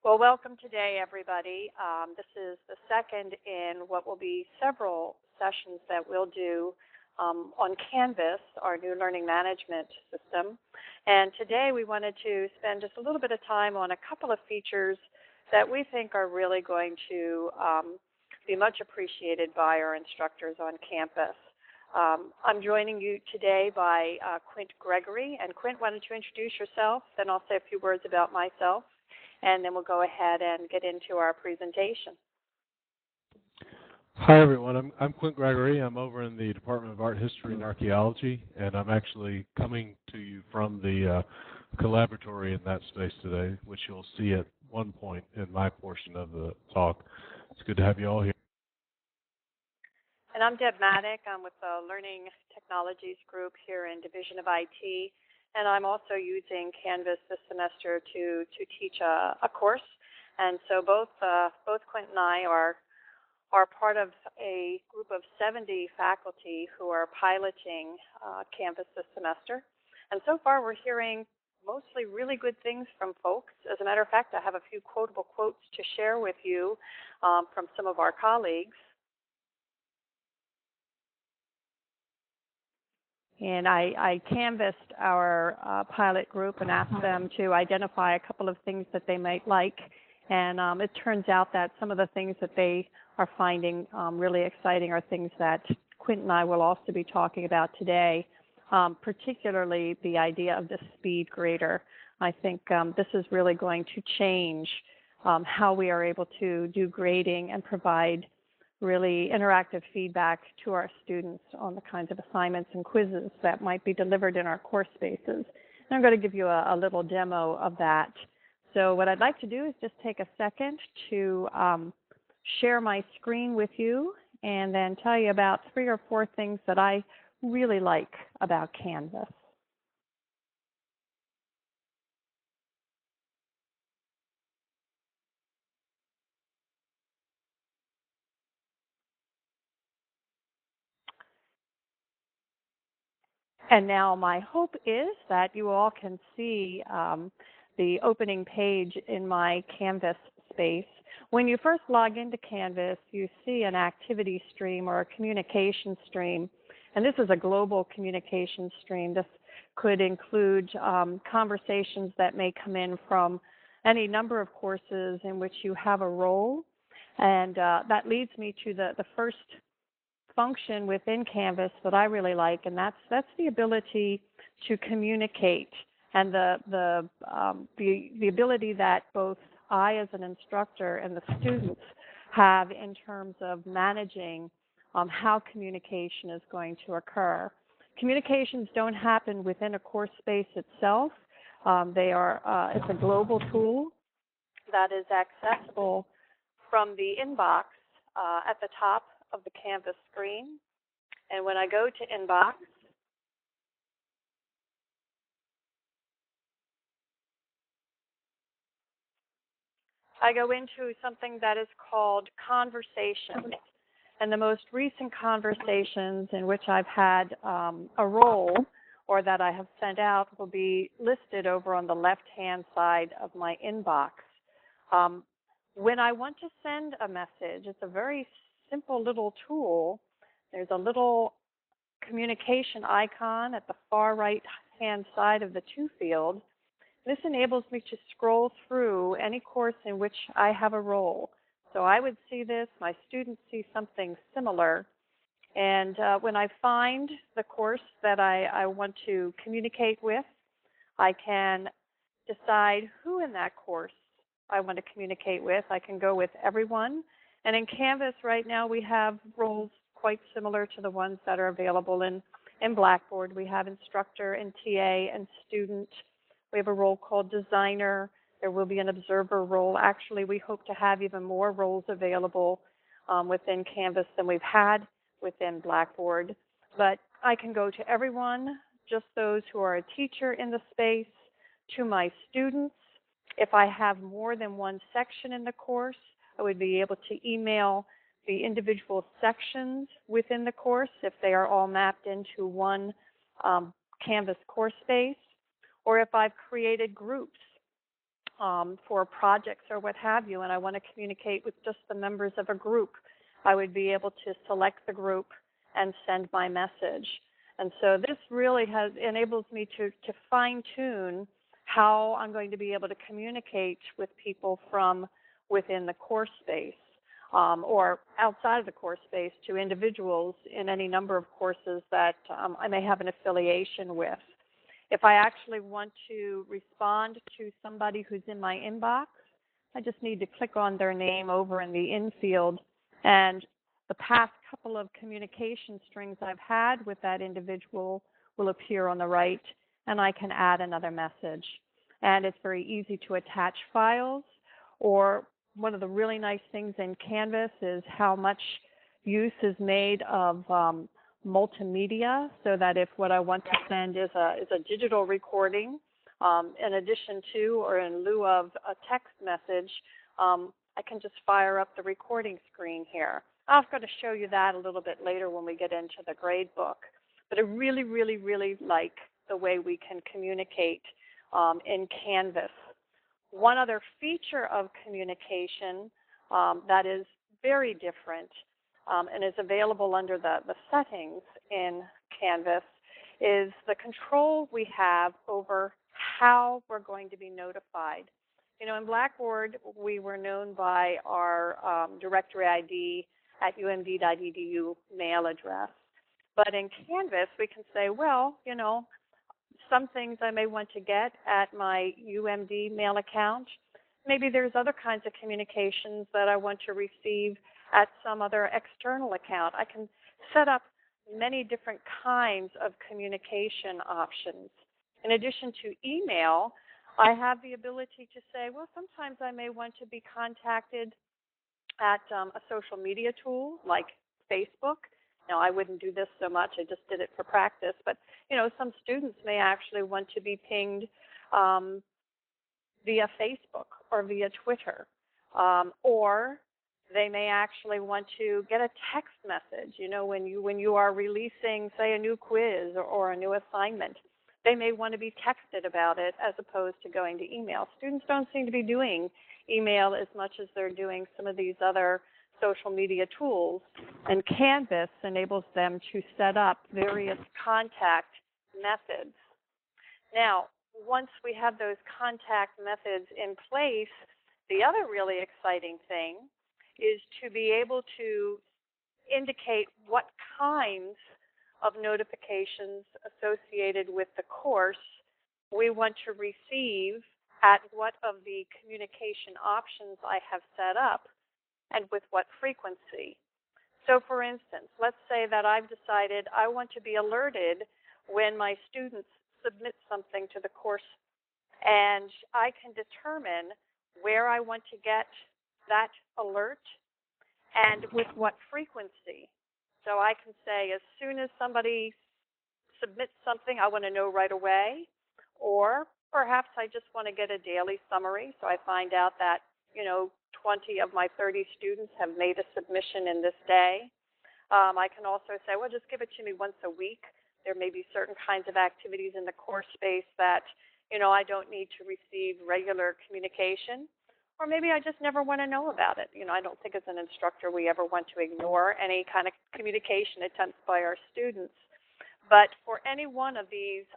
Well, welcome today, everybody. This is the second in what will be several sessions that we'll do on Canvas, our new learning management system. And today we wanted to spend just a little bit of time on a couple of features that we think are really going to be much appreciated by our instructors on campus. I'm joining you today by Quint Gregory. And Quint, why don't you introduce yourself? Then I'll say a few words about myself, and then we'll go ahead and get into our presentation. Hi, everyone. I'm Quint Gregory. I'm over in the Department of Art History and Archaeology, and I'm actually coming to you from the collaboratory in that space today, which you'll see at one point in my portion of the talk. It's good to have you all here. And I'm Deb Maddock. I'm with the Learning Technologies group here in Division of IT, and I'm also using Canvas this semester to teach a course. And so both Quint and I are part of a group of 70 faculty who are piloting Canvas this semester. And so far we're hearing mostly really good things from folks. As a matter of fact, I have a few quotable quotes to share with you from some of our colleagues. And I canvassed our pilot group and asked them to identify a couple of things that they might like. And it turns out that some of the things that they are finding really exciting are things that Quint and I will also be talking about today, particularly the idea of the speed grader. I think this is really going to change how we are able to do grading and provide really interactive feedback to our students on the kinds of assignments and quizzes that might be delivered in our course spaces. And I'm going to give you a little demo of that. So what I'd like to do is just take a second to share my screen with you and then tell you about 3 or 4 things that I really like about Canvas. And now my hope is that you all can see the opening page in my Canvas space. When you first log into Canvas, you see an activity stream or a communication stream. And this is a global communication stream. This could include conversations that may come in from any number of courses in which you have a role. And that leads me to the first function within Canvas that I really like, and that's the ability to communicate and the ability that both I as an instructor and the students have in terms of managing how communication is going to occur. Communications don't happen within a course space itself. It's a global tool that is accessible from the inbox at the top of the Canvas screen. And when I go to inbox, I go into something that is called conversations. And the most recent conversations in which I've had a role or that I have sent out will be listed over on the left-hand side of my inbox. When I want to send a message, it's a very simple little tool. There's a little communication icon at the far right-hand side of the to field. This enables me to scroll through any course in which I have a role. So I would see this, my students see something similar, and when I find the course that I want to communicate with, I can decide who in that course I want to communicate with. I can go with everyone. And in Canvas right now, we have roles quite similar to the ones that are available in Blackboard. We have instructor and TA and student. We have a role called designer. There will be an observer role. Actually, we hope to have even more roles available within Canvas than we've had within Blackboard. But I can go to everyone, just those who are a teacher in the space, to my students. If I have more than one section in the course, I would be able to email the individual sections within the course if they are all mapped into one Canvas course space, or if I've created groups for projects or what have you, and I want to communicate with just the members of a group, I would be able to select the group and send my message. And so this really enables me to fine-tune how I'm going to be able to communicate with people from within the course space, or outside of the course space to individuals in any number of courses that I may have an affiliation with. If I actually want to respond to somebody who's in my inbox, I just need to click on their name over in the infield, and the past couple of communication strings I've had with that individual will appear on the right, and I can add another message. And it's very easy to attach files, or one of the really nice things in Canvas is how much use is made of multimedia, so that if what I want to send is a digital recording, in addition to or in lieu of a text message, I can just fire up the recording screen here. I'm going to show you that a little bit later when we get into the grade book. But I really, really, really like the way we can communicate in Canvas. One other feature of communication that is very different and is available under the settings in Canvas is the control we have over how we're going to be notified. You know, in Blackboard, we were known by our directory ID at umd.edu mail address. But in Canvas, we can say, well, you know, some things I may want to get at my UMD mail account. Maybe there's other kinds of communications that I want to receive at some other external account. I can set up many different kinds of communication options. In addition to email, I have the ability to say, well, sometimes I may want to be contacted at a social media tool like Facebook. Now, I wouldn't do this so much. I just did it for practice. But, you know, some students may actually want to be pinged via Facebook or via Twitter. Or they may actually want to get a text message, you know, when you are releasing, say, a new quiz or a new assignment. They may want to be texted about it as opposed to going to email. Students don't seem to be doing email as much as they're doing some of these other social media tools, and Canvas enables them to set up various contact methods. Now, once we have those contact methods in place, the other really exciting thing is to be able to indicate what kinds of notifications associated with the course we want to receive at what of the communication options I have set up and with what frequency. So for instance, let's say that I've decided I want to be alerted when my students submit something to the course, and I can determine where I want to get that alert and with what frequency. So I can say as soon as somebody submits something, I want to know right away, or perhaps I just want to get a daily summary, so I find out that, you know, 20 of my 30 students have made a submission in this day. I can also say, well, just give it to me once a week. There may be certain kinds of activities in the course space that, you know, I don't need to receive regular communication. Or maybe I just never want to know about it. You know, I don't think as an instructor we ever want to ignore any kind of communication attempts by our students. But for any one of these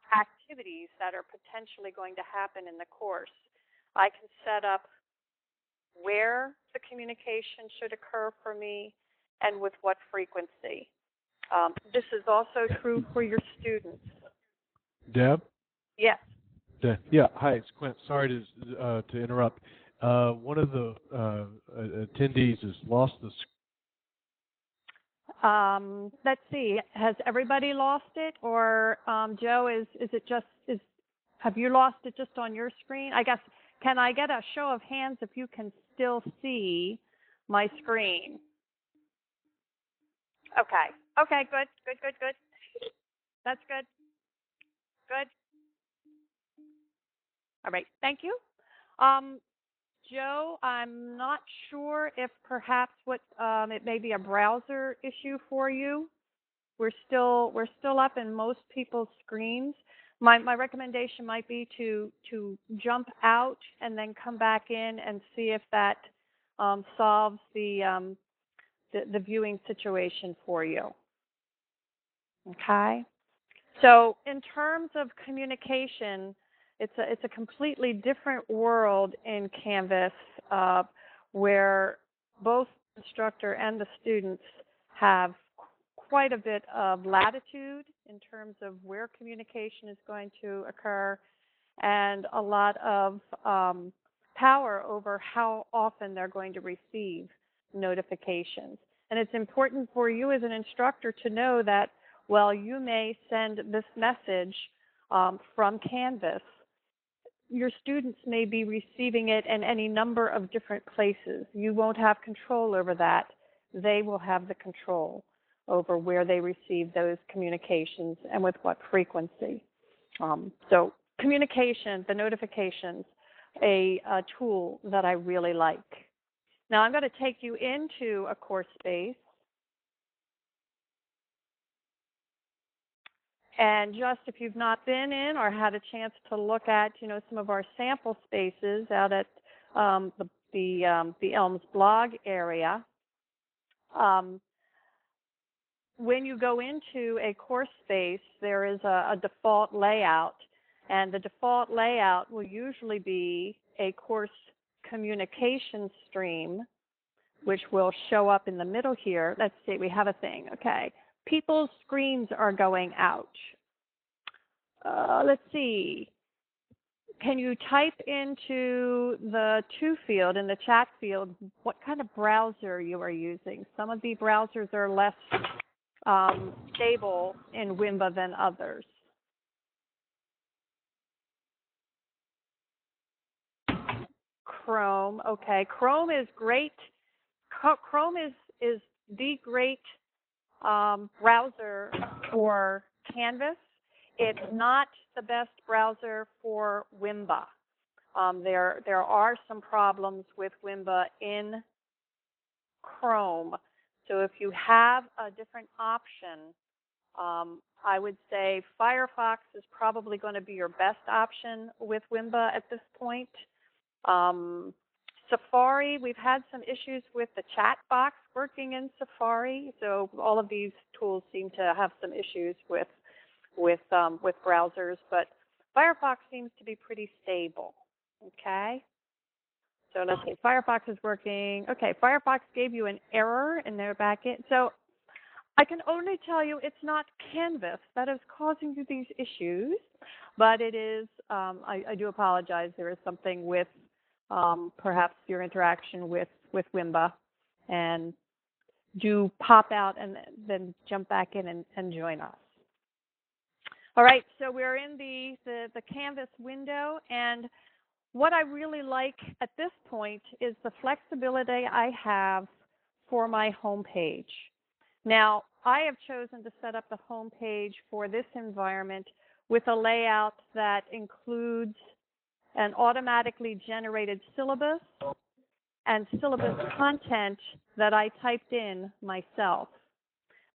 activities that are potentially going to happen in the course, I can set up where the communication should occur for me and with what frequency. This is also true for your students. Deb? Yes. Yeah, hi, it's Quint. Sorry to interrupt. One of the attendees has lost the Let's see. Has everybody lost it, or Joe, is it just have you lost it just on your screen? I guess. Can I get a show of hands if you can still see my screen? Okay. Okay. Good. Good. Good. Good. That's good. Good. All right. Thank you. Joe, I'm not sure if perhaps it may be a browser issue for you. We're still up in most people's screens, My recommendation might be to jump out and then come back in and see if that solves the viewing situation for you. Okay? So in terms of communication, it's a completely different world in Canvas where both the instructor and the students have quite a bit of latitude in terms of where communication is going to occur and a lot of power over how often they're going to receive notifications. And it's important for you as an instructor to know that while you may send this message from Canvas, your students may be receiving it in any number of different places. You won't have control over that. They will have the control over where they receive those communications and with what frequency. So communication, the notifications, a tool that I really like. Now I'm going to take you into a course space. And just if you've not been in or had a chance to look at, some of our sample spaces out at the ELMS blog area, when you go into a course space, there is a default layout, and the default layout will usually be a course communication stream, which will show up in the middle here. Let's see, we have a thing, okay. People's screens are going out. Let's see. Can you type into the to field, in the chat field, what kind of browser you are using? Some of the browsers are less stable in WIMBA than others. Chrome, okay. Chrome is great. Chrome is the great browser for Canvas. It's not the best browser for WIMBA. There are some problems with WIMBA in Chrome. So if you have a different option, I would say Firefox is probably going to be your best option with WIMBA at this point. Safari, we've had some issues with the chat box working in Safari. So all of these tools seem to have some issues with browsers, but Firefox seems to be pretty stable. Okay. So let's see, Firefox is working. Okay, Firefox gave you an error and they're back in. So I can only tell you it's not Canvas that is causing you these issues, but it is, I do apologize, there is something with perhaps your interaction with WIMBA, and do pop out and then jump back in and join us. All right, so we're in the Canvas window, and what I really like at this point is the flexibility I have for my home page. Now, I have chosen to set up the home page for this environment with a layout that includes an automatically generated syllabus and syllabus content that I typed in myself.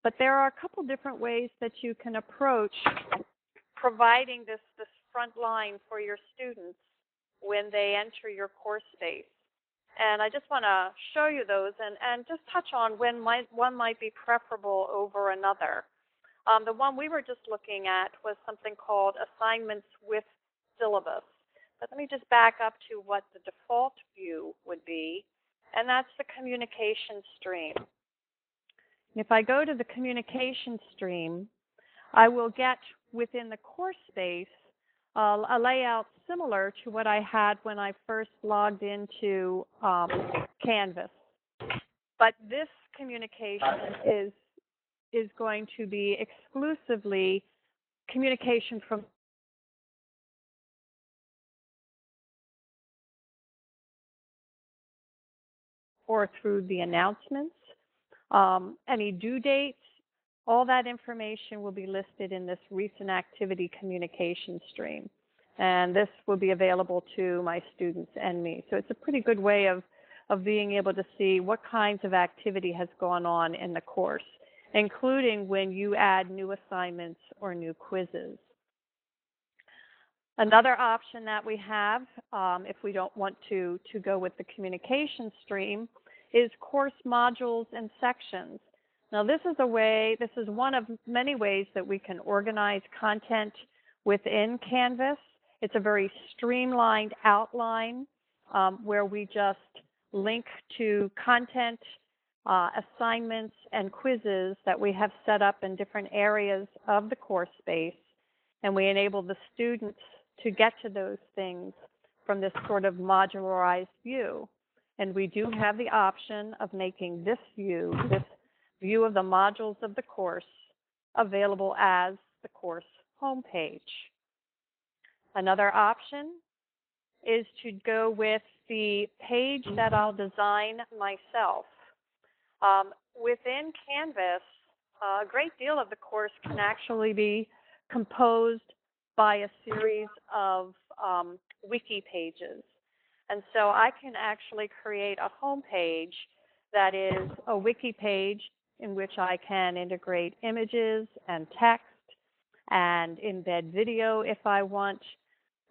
But there are a couple different ways that you can approach providing this front line for your students when they enter your course space. And I just want to show you those and just touch on when one might be preferable over another. The one we were just looking at was something called Assignments with Syllabus. But let me just back up to what the default view would be, and that's the communication stream. If I go to the communication stream, I will get within the course space a layout similar to what I had when I first logged into Canvas. But this communication is going to be exclusively communication from or through the announcements, any due dates, all that information will be listed in this recent activity communication stream. And this will be available to my students and me. So it's a pretty good way of being able to see what kinds of activity has gone on in the course, including when you add new assignments or new quizzes. Another option that we have, if we don't want to go with the communication stream, is course modules and sections. Now, this is one of many ways that we can organize content within Canvas. It's a very streamlined outline where we just link to content, assignments, and quizzes that we have set up in different areas of the course space, and we enable the students to get to those things from this sort of modularized view. And we do have the option of making this view of the modules of the course, available as the course homepage. Another option is to go with the page that I'll design myself. Within Canvas, a great deal of the course can actually be composed by a series of wiki pages. And so I can actually create a home page that is a wiki page in which I can integrate images and text and embed video if I want,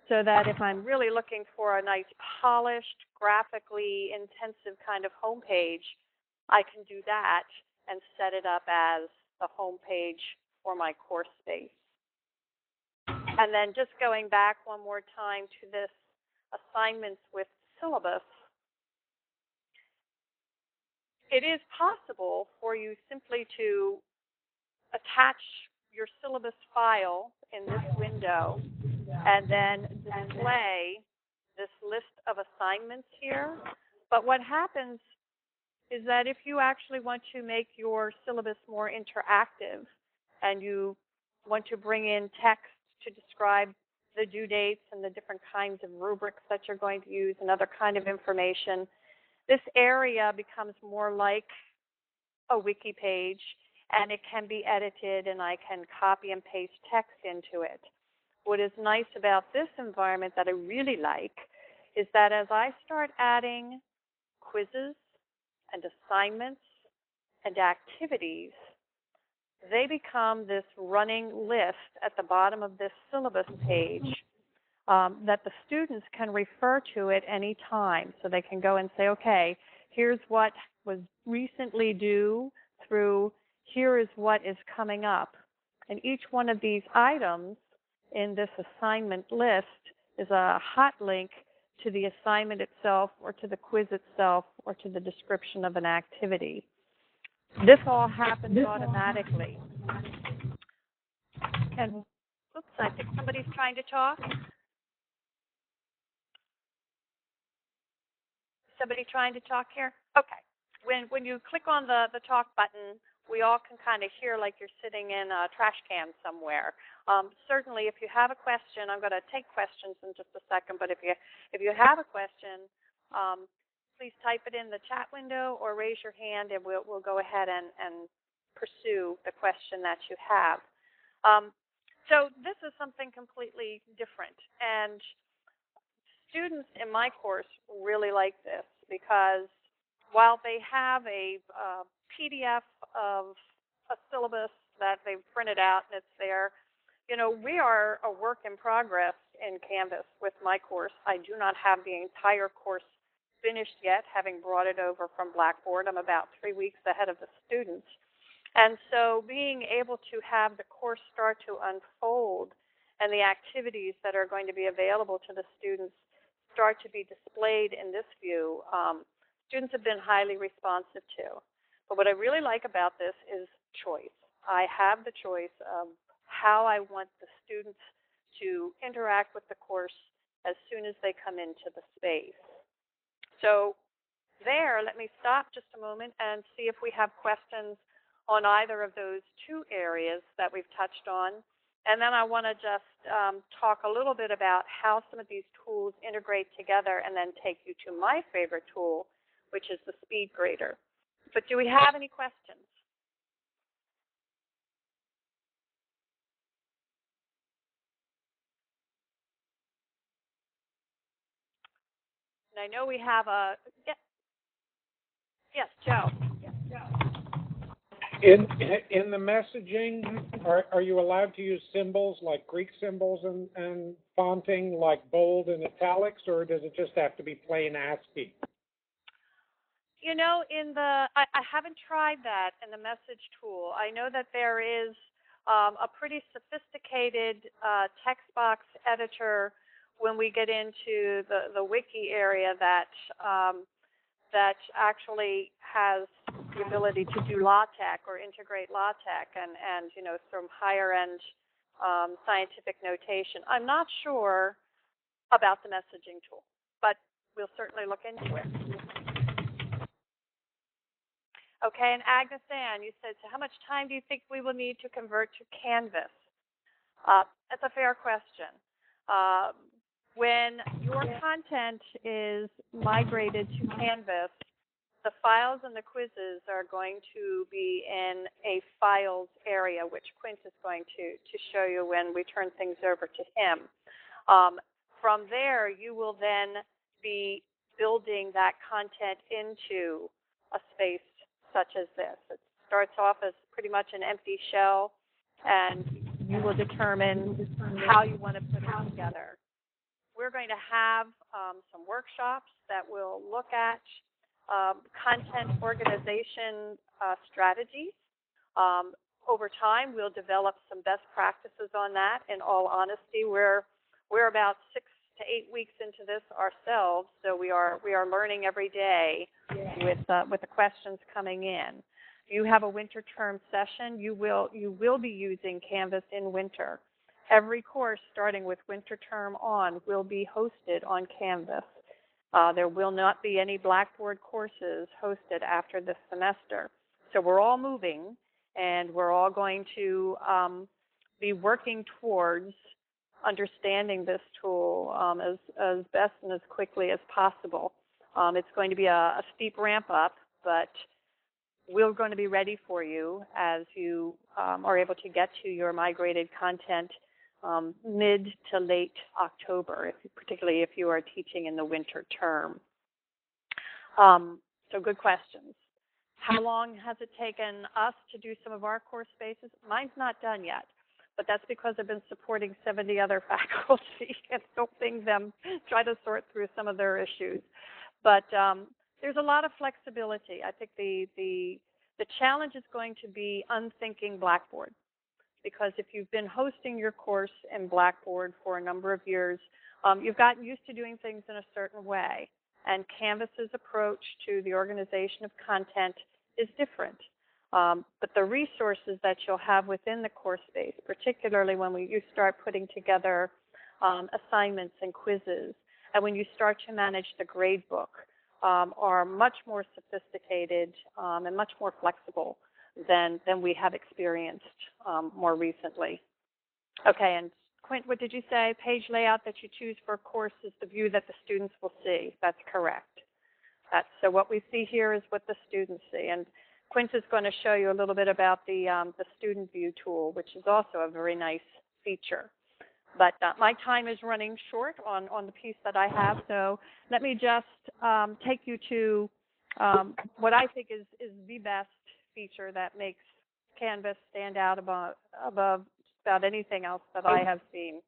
so that if I'm really looking for a nice polished, graphically intensive kind of home page, I can do that and set it up as the home page for my course space. And then just going back one more time to this assignments with syllabus, it is possible for you simply to attach your syllabus file in this window and then display this list of assignments here. But what happens is that if you actually want to make your syllabus more interactive and you want to bring in text to describe the due dates and the different kinds of rubrics that you're going to use and other kind of information, this area becomes more like a wiki page, and it can be edited, and I can copy and paste text into it. What is nice about this environment that I really like is that as I start adding quizzes and assignments and activities, they become this running list at the bottom of this syllabus page that the students can refer to at any time. So they can go and say, okay, here's what was recently due through here is what is coming up. And each one of these items in this assignment list is a hot link to the assignment itself or to the quiz itself or to the description of an activity. This all happens automatically. And, oops, I think somebody's trying to talk. Somebody trying to talk here? Okay. When you click on the talk button, we all can kind of hear like you're sitting in a trash can somewhere. Certainly, if you have a question, I'm going to take questions in just a second, but if you have a question, please type it in the chat window or raise your hand, and we'll go ahead and pursue the question that you have. So this is something completely different, and students in my course really like this because while they have a PDF of a syllabus that they've printed out and it's there, you know, we are a work in progress in Canvas with my course. I do not have the entire course finished yet, having brought it over from Blackboard. I'm about 3 weeks ahead of the students. And so being able to have the course start to unfold and the activities that are going to be available to the students start to be displayed in this view, students have been highly responsive to. But what I really like about this is choice. I have the choice of how I want the students to interact with the course as soon as they come into the space. So there, let me stop just a moment and see if we have questions on either of those two areas that we've touched on. And then I want to just talk a little bit about how some of these tools integrate together and then take you to my favorite tool, which is the speed grader. But do we have any questions? And I know we have a, yes, Joe. In the messaging, are you allowed to use symbols like Greek symbols and fonting like bold and italics, or does it just have to be plain ASCII? You know, I haven't tried that in the message tool. I know that there is a pretty sophisticated text box editor when we get into the wiki area that actually has the ability to do LaTeX or integrate LaTeX and you know, some higher end scientific notation. I'm not sure about the messaging tool, but we'll certainly look into it. Okay, and Agnes Ann, you said, so how much time do you think we will need to convert to Canvas? That's a fair question. When your content is migrated to Canvas, the files and the quizzes are going to be in a files area, which Quint is going to show you when we turn things over to him. From there, you will then be building that content into a space such as this. It starts off as pretty much an empty shell, and you will determine how you want to put it together. We're going to have some workshops that will look at content organization strategies. Over time, we'll develop some best practices on that. In all honesty, we're about 6 to 8 weeks into this ourselves, so we are learning every day with the questions coming in. You have a winter term session. You will be using Canvas in winter. Every course starting with winter term on will be hosted on Canvas. There will not be any Blackboard courses hosted after this semester. So we're all moving, and we're all going to be working towards understanding this tool as best and as quickly as possible. It's going to be a steep ramp up, but we're going to be ready for you as you are able to get to your migrated content mid to late October, particularly if you are teaching in the winter term. So good questions. How long has it taken us to do some of our course spaces? Mine's not done yet, but that's because I've been supporting 70 other faculty and helping them try to sort through some of their issues. But there's a lot of flexibility. I think the challenge is going to be unthinking Blackboard, because if you've been hosting your course in Blackboard for a number of years, you've gotten used to doing things in a certain way. And Canvas's approach to the organization of content is different. But the resources that you'll have within the course space, particularly when you start putting together assignments and quizzes, and when you start to manage the grade book, are much more sophisticated and much more flexible than we have experienced more recently. Okay, and Quint, what did you say? Page layout that you choose for a course is the view that the students will see. That's correct. So what we see here is what the students see. And Quint is going to show you a little bit about the student view tool, which is also a very nice feature. But my time is running short on the piece that I have, so let me just take you to what I think is the best feature that makes Canvas stand out above about anything else that I have seen,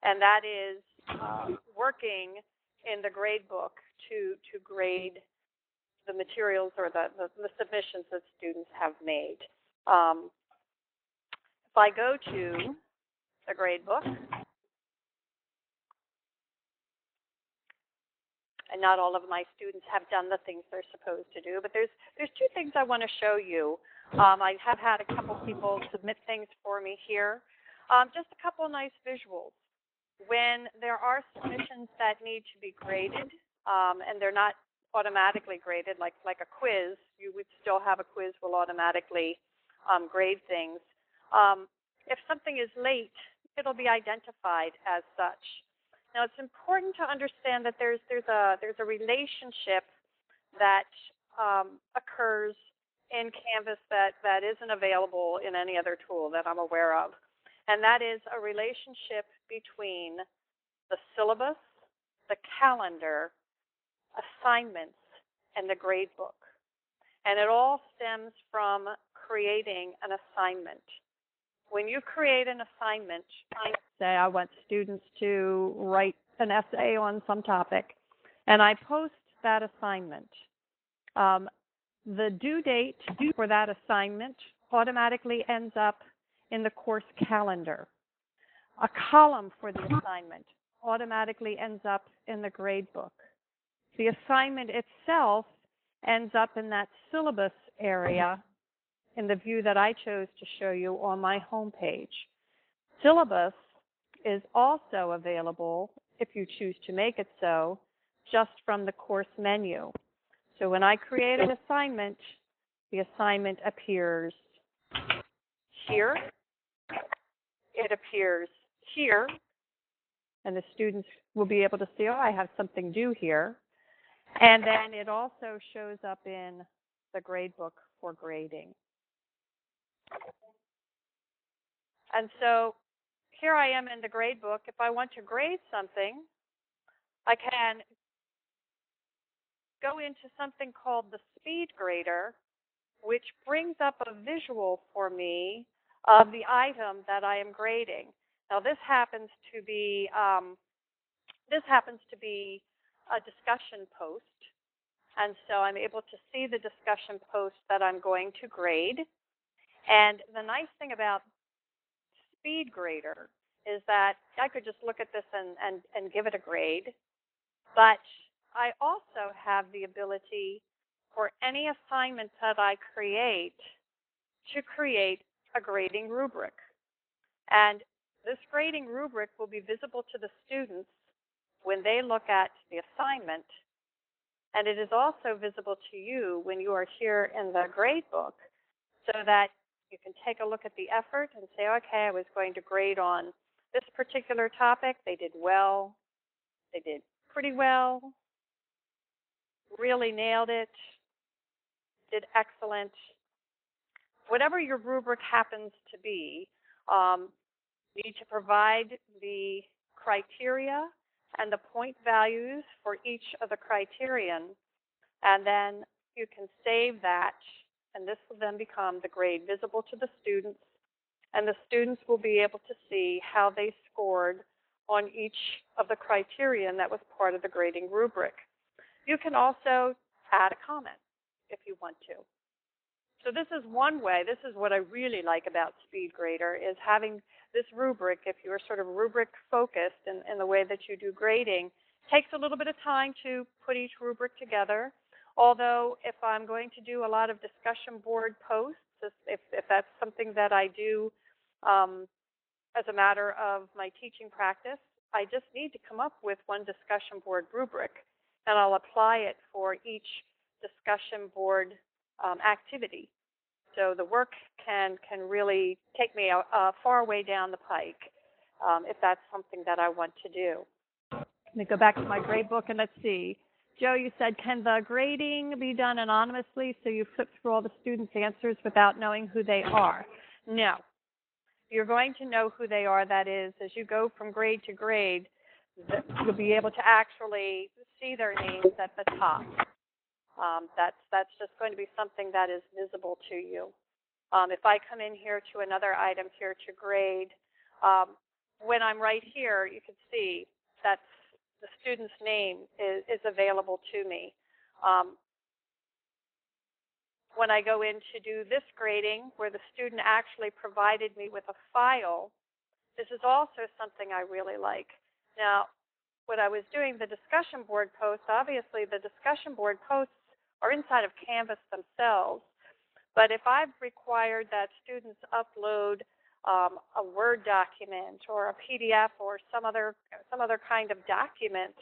and that is working in the grade book to grade the materials or the submissions that students have made. If I go to the grade book, and not all of my students have done the things they're supposed to do, but there's two things I want to show you. I have had a couple people submit things for me here. Just a couple of nice visuals. When there are submissions that need to be graded, and they're not automatically graded, like a quiz, you would still have a quiz will automatically grade things. If something is late, it'll be identified as such. Now, it's important to understand that there's a relationship that occurs in Canvas that isn't available in any other tool that I'm aware of, and that is a relationship between the syllabus, the calendar, assignments, and the grade book. And it all stems from creating an assignment. When you create an assignment, say I want students to write an essay on some topic, and I post that assignment. The due date for that assignment automatically ends up in the course calendar. A column for the assignment automatically ends up in the grade book. The assignment itself ends up in that syllabus area in the view that I chose to show you on my home page. Syllabus is also available, if you choose to make it so, just from the course menu. So when I create an assignment, the assignment appears here, it appears here, and the students will be able to see, oh, I have something due here. And then it also shows up in the grade book for grading. And so here I am in the grade book. If I want to grade something, I can go into something called the speed grader, which brings up a visual for me of the item that I am grading. Now this happens to be a discussion post, and so I'm able to see the discussion post that I'm going to grade. And the nice thing about Speed Grader is that I could just look at this and give it a grade, but I also have the ability for any assignment that I create to create a grading rubric. And this grading rubric will be visible to the students when they look at the assignment, and it is also visible to you when you are here in the grade book, so that you can take a look at the effort and say, okay, I was going to grade on this particular topic. They did well. They did pretty well. Really nailed it. Did excellent. Whatever your rubric happens to be, you need to provide the criteria and the point values for each of the criterion, and then you can save that, and this will then become the grade visible to the students, and the students will be able to see how they scored on each of the criterion that was part of the grading rubric. You can also add a comment if you want to. So this is one way. This is what I really like about Speed Grader, is having this rubric. If you're sort of rubric focused in the way that you do grading, takes a little bit of time to put each rubric together. Although if I'm going to do a lot of discussion board posts, if that's something that I do as a matter of my teaching practice, I just need to come up with one discussion board rubric, and I'll apply it for each discussion board activity. So the work can really take me a far way down the pike if that's something that I want to do. Let me go back to my grade book and let's see. Joe, you said, can the grading be done anonymously, so you flip through all the students' answers without knowing who they are? No. You're going to know who they are. That is, as you go from grade to grade, you'll be able to actually see their names at the top. That's just going to be something that is visible to you. If I come in here to another item here to grade, when I'm right here, you can see that the student's name is available to me. When I go in to do this grading, where the student actually provided me with a file, this is also something I really like. Now, when I was doing the discussion board posts, obviously the discussion board posts are inside of Canvas themselves. But if I've required that students upload a Word document or a PDF or some other kind of document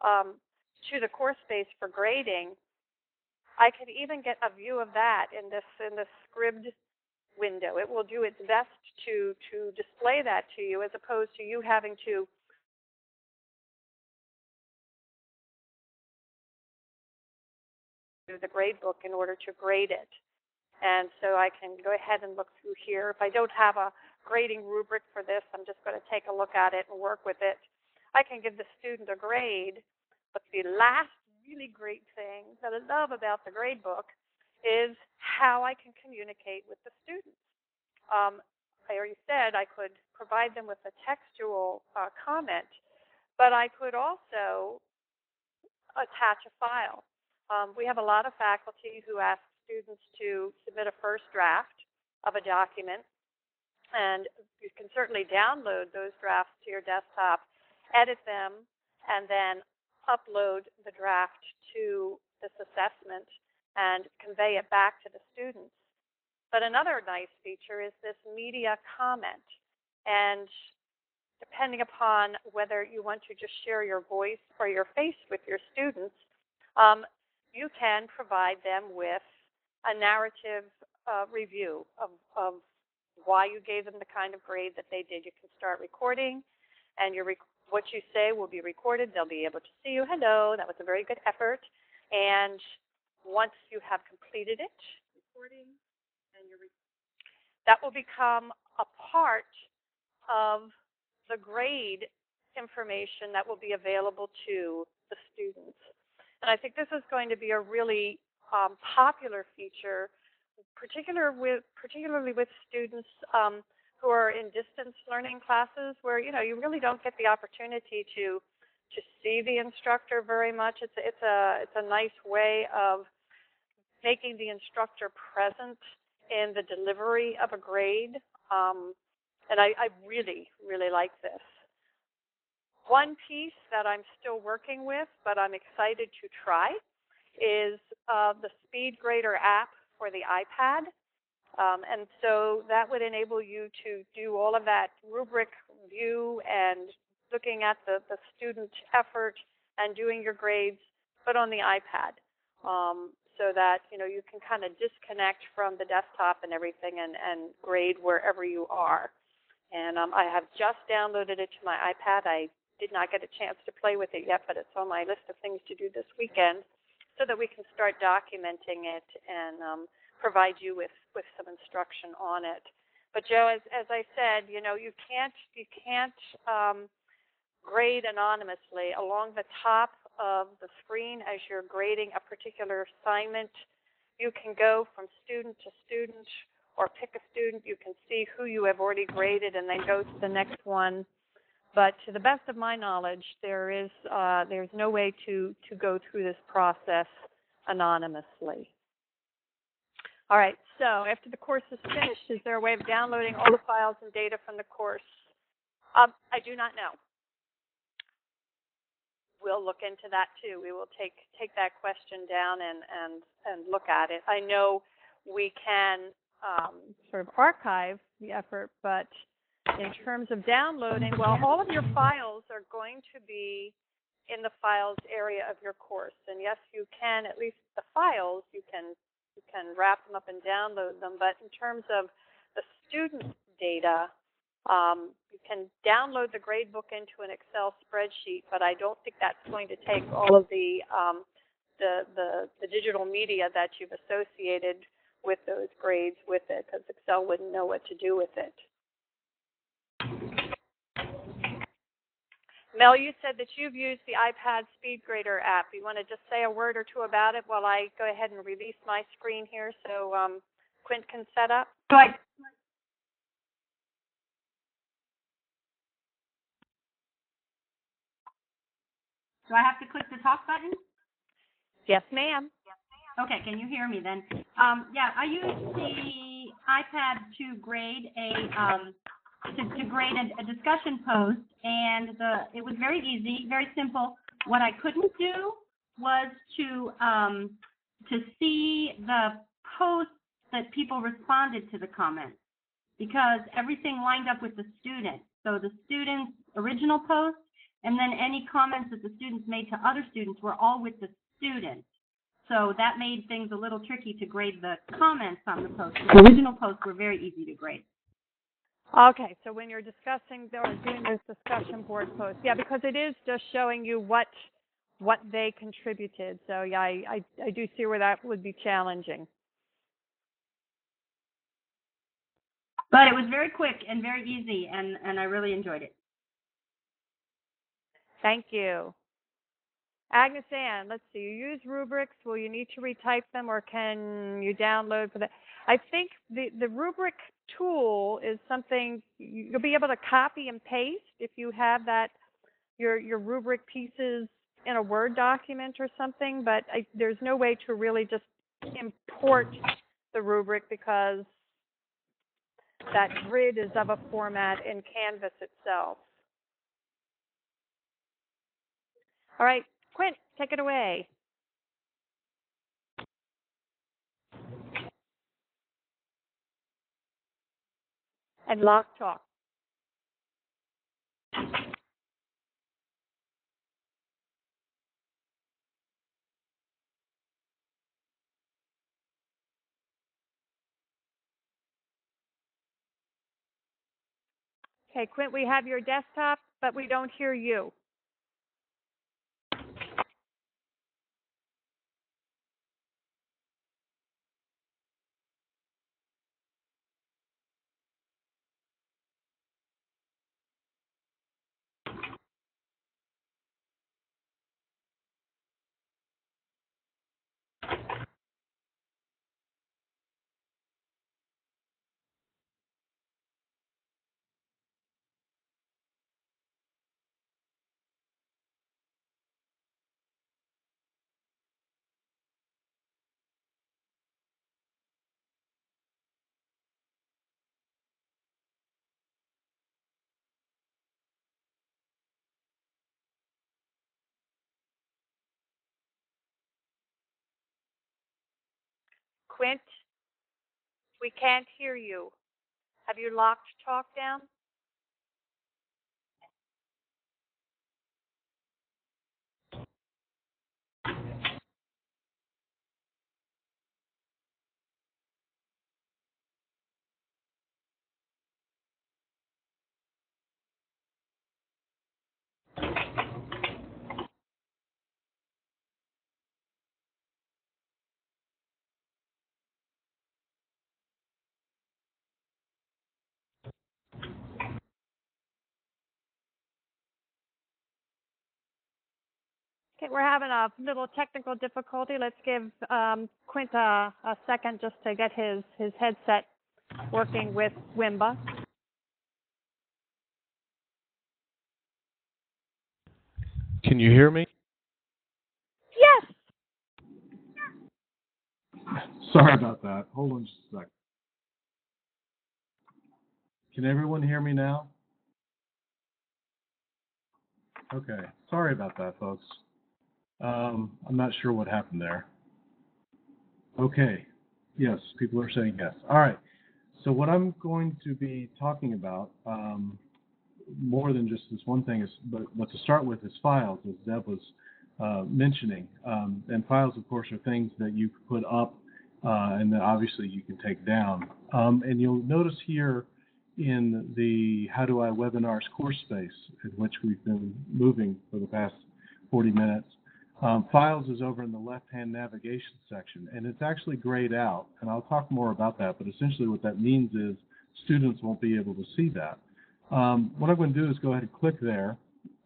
to the course space for grading, I could even get a view of that in this scribd window. It will do its best to display that to you, as opposed to you having to do the grade book in order to grade it. And so I can go ahead and look through here. If I don't have a grading rubric for this, I'm just going to take a look at it and work with it. I can give the student a grade, but the last really great thing that I love about the grade book is how I can communicate with the students. I already said I could provide them with a textual comment, but I could also attach a file. We have a lot of faculty who ask students to submit a first draft of a document, and you can certainly download those drafts to your desktop, edit them, and then upload the draft to this assessment and convey it back to the students. But another nice feature is this media comment. And depending upon whether you want to just share your voice or your face with your students, you can provide them with a narrative review of why you gave them the kind of grade that they did. You can start recording, and what you say will be recorded. They'll be able to see you. Hello, that was a very good effort. And once you have completed it, recording, and that will become a part of the grade information that will be available to the students. And I think this is going to be a really popular feature, particularly with students who are in distance learning classes, where you really don't get the opportunity to see the instructor very much. It's a nice way of making the instructor present in the delivery of a grade. And I really, really like this. One piece that I'm still working with, but I'm excited to try, is the Speed Grader app for the iPad. And so that would enable you to do all of that rubric view and looking at the student effort and doing your grades, but on the iPad. So that you can kind of disconnect from the desktop and everything and grade wherever you are. And I have just downloaded it to my iPad. I did not get a chance to play with it yet, but it's on my list of things to do this weekend so that we can start documenting it and provide you with some instruction on it. But Joe, as I said, you can't grade anonymously. Along the top of the screen as you're grading a particular assignment, you can go from student to student or pick a student. You can see who you have already graded and then go to the next one. But to the best of my knowledge, there's no way to go through this process anonymously. All right, so after the course is finished, is there a way of downloading all the files and data from the course? I do not know. We'll look into that too. We will take that question down and look at it. I know we can sort of archive the effort, but in terms of downloading, well, all of your files are going to be in the files area of your course. And yes, you can, at least the files, you can wrap them up and download them. But in terms of the student data, you can download the gradebook into an Excel spreadsheet, but I don't think that's going to take all of the digital media that you've associated with those grades with it, because Excel wouldn't know what to do with it. Mel, you said that you've used the iPad Speed Grader app. You want to just say a word or two about it while I go ahead and release my screen here so Quint can set up? Do I have to click the talk button? Yes, ma'am. Okay, can you hear me then? Yeah, I used the iPad to grade to grade a discussion post, and it was very easy, very simple. What I couldn't do was to see the posts that people responded to the comments, because everything lined up with the student. So the student's original post and then any comments that the students made to other students were all with the student. So that made things a little tricky to grade the comments on the post. The original posts were very easy to grade. Okay, so when you're discussing or doing those discussion board posts, yeah, because it is just showing you what they contributed. So yeah, I do see where that would be challenging. But it was very quick and very easy, and I really enjoyed it. Thank you. Agnes Ann, let's see. You use rubrics. Will you need to retype them, or can you download for that? I think the rubric tool is something you'll be able to copy and paste if you have that your rubric pieces in a Word document or something. But there's no way to really just import the rubric because that grid is of a format in Canvas itself. All right, Quint, take it away. And lock talk. Okay, Quint, we have your desktop, but we don't hear you. Quint, we can't hear you. Have you locked talk down? Okay, we're having a little technical difficulty. Let's give Quint a second just to get his headset working with Wimba. Can you hear me? Yes. Sorry about that. Hold on just a second. Can everyone hear me now? Okay. Sorry about that, folks. I'm not sure what happened there. Okay. Yes, people are saying yes. All right. So what I'm going to be talking about, more than just this one thing, is but to start with is files, as Deb was mentioning. And files, of course, are things that you put up and then obviously you can take down. And you'll notice here in the How Do I Webinars course space, in which we've been moving for the past 40 minutes, files is over in the left-hand navigation section, and it's actually grayed out, and I'll talk more about that, but essentially what that means is students won't be able to see that. What I'm going to do is go ahead and click there,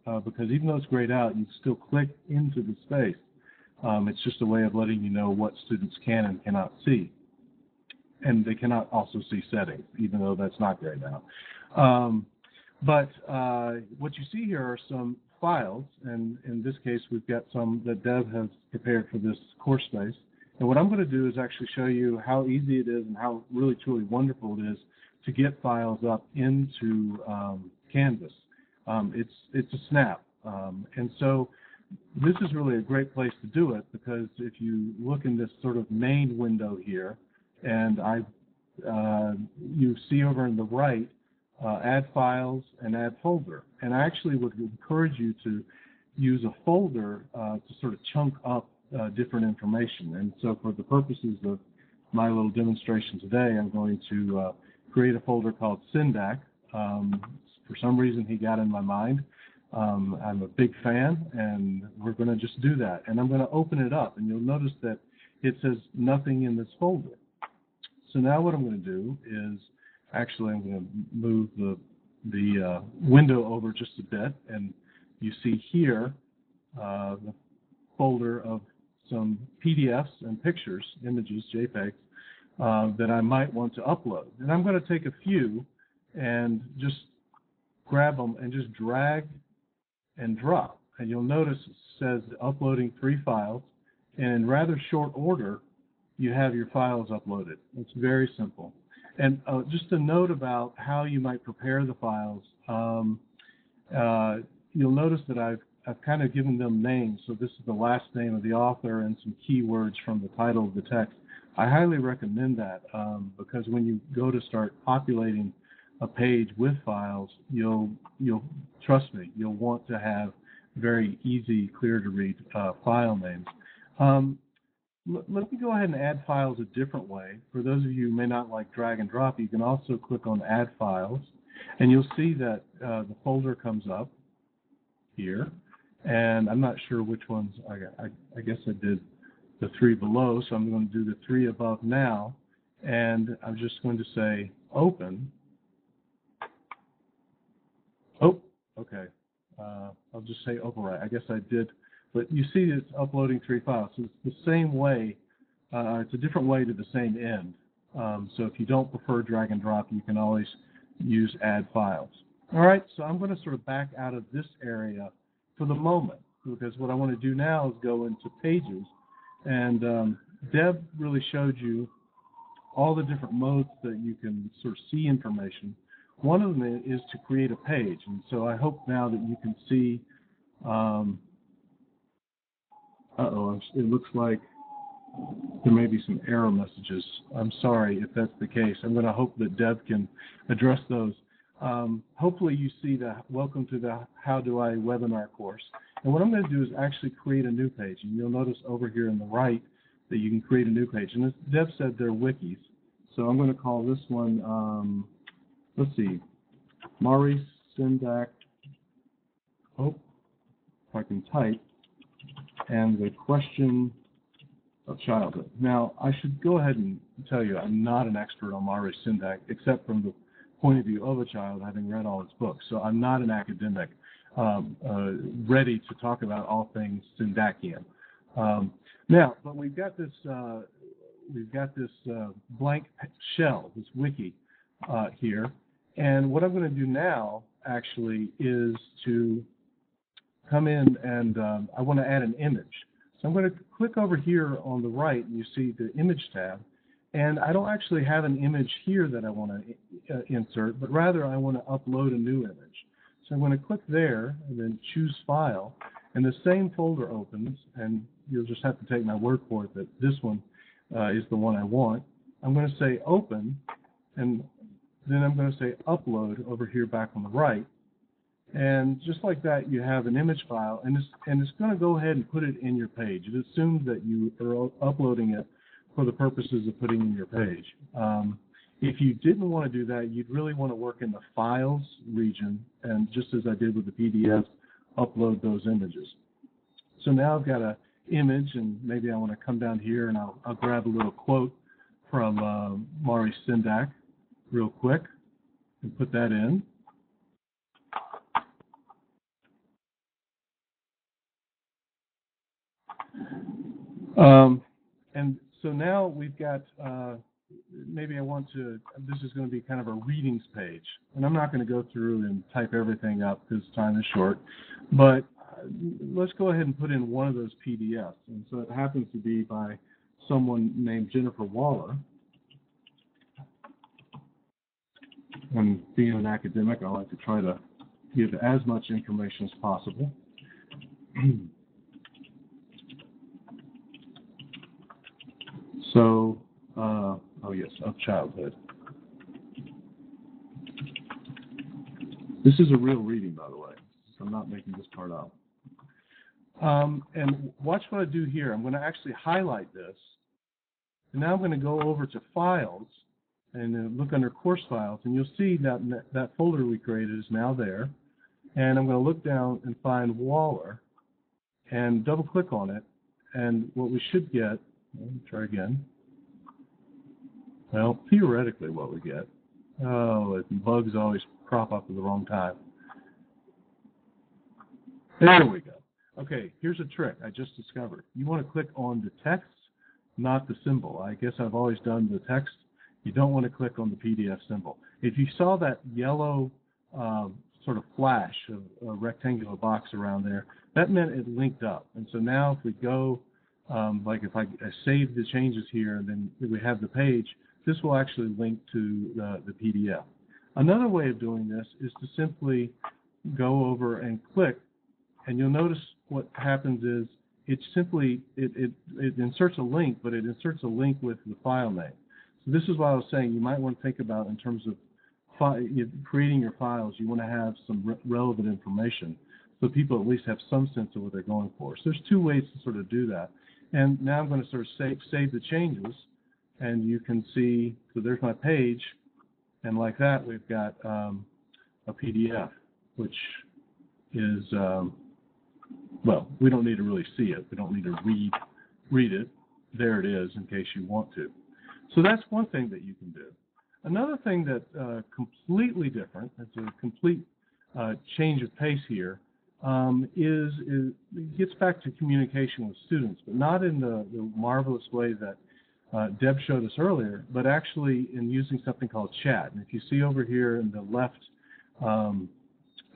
because even though it's grayed out, you can still click into the space. It's just a way of letting you know what students can and cannot see. And they cannot also see settings, even though that's not grayed out. But what you see here are some files, and in this case, we've got some that Deb has prepared for this course space. And what I'm going to do is actually show you how easy it is and how really, truly wonderful it is to get files up into Canvas. It's a snap. And so this is really a great place to do it, because if you look in this sort of main window here, and you see over in the right, add files and add folder. And I actually would encourage you to use a folder to sort of chunk up different information. And so for the purposes of my little demonstration today, I'm going to create a folder called Syndac. For some reason, he got in my mind. I'm a big fan, and we're going to just do that. And I'm going to open it up, and you'll notice that it says nothing in this folder. So now what I'm going to do is, actually I'm going to move the window over just a bit, and you see here folder of some PDFs and pictures, images, JPEGs, that I might want to upload. And I'm going to take a few and just grab them and just drag and drop. And you'll notice it says uploading 3 files. And in rather short order, you have your files uploaded. It's very simple. And just a note about how you might prepare the files. You'll notice that I've kind of given them names. So this is the last name of the author and some keywords from the title of the text. I highly recommend that because when you go to start populating a page with files, you'll trust me, you'll want to have very easy, clear to read file names. Let me go ahead and add files a different way. For those of you who may not like drag and drop, you can also click on Add Files, and you'll see that the folder comes up here. And I'm not sure which ones, I guess I did the 3 below, so I'm going to do the 3 above now. And I'm just going to say Open. Oh, okay. I'll just say overwrite. I guess I did. But you see it's uploading 3 files. So it's the same way. It's a different way to the same end. So if you don't prefer drag and drop, you can always use Add Files. All right, so I'm going to sort of back out of this area for the moment, because what I want to do now is go into Pages. And Deb really showed you all the different modes that you can sort of see information. One of them is to create a page. And so I hope now that you can see, it looks like there may be some error messages. I'm sorry if that's the case. I'm going to hope that Deb can address those. Hopefully you see the Welcome to the How Do I webinar course. And what I'm going to do is actually create a new page. And you'll notice over here on the right that you can create a new page. And as Deb said, they're wikis. So I'm going to call this one, let's see, Maurice Sendak, if I can type, and the question of childhood. Now, I should go ahead and tell you I'm not an expert on Maurice Sendak, except from the point of view of a child, having read all his books. So I'm not an academic ready to talk about all things Sendakian. Now, but we've got this blank shell, this wiki here, and what I'm going to do now actually is to come in and I want to add an image. So I'm going to click over here on the right, and you see the Image tab. And I don't actually have an image here that I want to insert, but rather I want to upload a new image. So I'm going to click there and then choose File, and the same folder opens, and you'll just have to take my word for it that this one is the one I want. I'm going to say Open, and then I'm going to say Upload over here back on the right. And just like that, you have an image file, and it's going to go ahead and put it in your page. It assumes that you are uploading it for the purposes of putting in your page. If you didn't want to do that, you'd really want to work in the Files region, and just as I did with the PDFs, upload those images. So now I've got an image, and maybe I want to come down here, and I'll grab a little quote from Maurice Sendak real quick and put that in. And so now we've got, maybe I want to, this is going to be kind of a readings page. And I'm not going to go through and type everything up because time is short. But let's go ahead and put in one of those PDFs. And so it happens to be by someone named Jennifer Waller. And being an academic, I like to try to give as much information as possible. So, oh yes, of childhood. This is a real reading, by the way, so I'm not making this part up. And watch what I do here. I'm going to actually highlight this. And now I'm going to go over to Files and look under Course Files, and you'll see that that folder we created is now there. And I'm going to look down and find Waller and double-click on it. And what we should get, let me try again. Well, theoretically what we get. Oh, bugs always crop up at the wrong time. There we go. Okay, here's a trick I just discovered. You want to click on the text, not the symbol. I guess I've always done the text. You don't want to click on the PDF symbol. If you saw that yellow sort of flash of a rectangular box around there, that meant it linked up. And so now if we go, like if I save the changes here and then we have the page, this will actually link to the PDF. Another way of doing this is to simply go over and click, and you'll notice what happens is it simply, it inserts a link, but it inserts a link with the file name. So this is what I was saying you might want to think about in terms of creating your files. You want to have some relevant information so people at least have some sense of what they're going for. So there's two ways to sort of do that. And now I'm going to sort of save the changes, and you can see, so there's my page, and like that we've got a PDF, which is, well, we don't need to really see it. We don't need to read it. There it is in case you want to. So that's one thing that you can do. Another thing that's completely different, it's a complete change of pace here, is it gets back to communication with students, but not in the marvelous way that Deb showed us earlier, but actually in using something called chat. And if you see over here in the left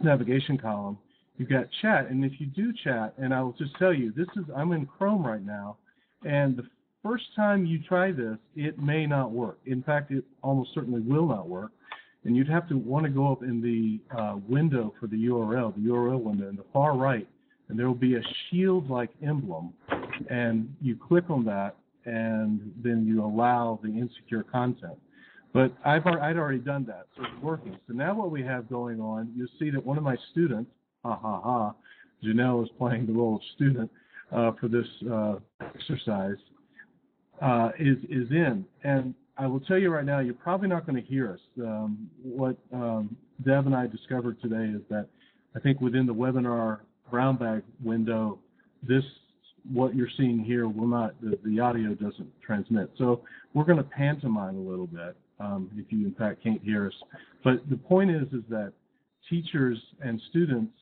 navigation column, you've got chat. And if you do chat, and I will just tell you, I'm in Chrome right now, and the first time you try this, it may not work. In fact, it almost certainly will not work. And you'd have to want to go up in the window for the URL window in the far right, and there will be a shield-like emblem, and you click on that, and then you allow the insecure content. But I'd already done that, so it's working. So now what we have going on, you'll see that one of my students, Janelle is playing the role of student for this exercise, is in. And I will tell you right now, you're probably not going to hear us. What Deb and I discovered today is that I think within the webinar brown bag window, what you're seeing here will not, the audio doesn't transmit. So we're going to pantomime a little bit if you in fact can't hear us. But the point is that teachers and students,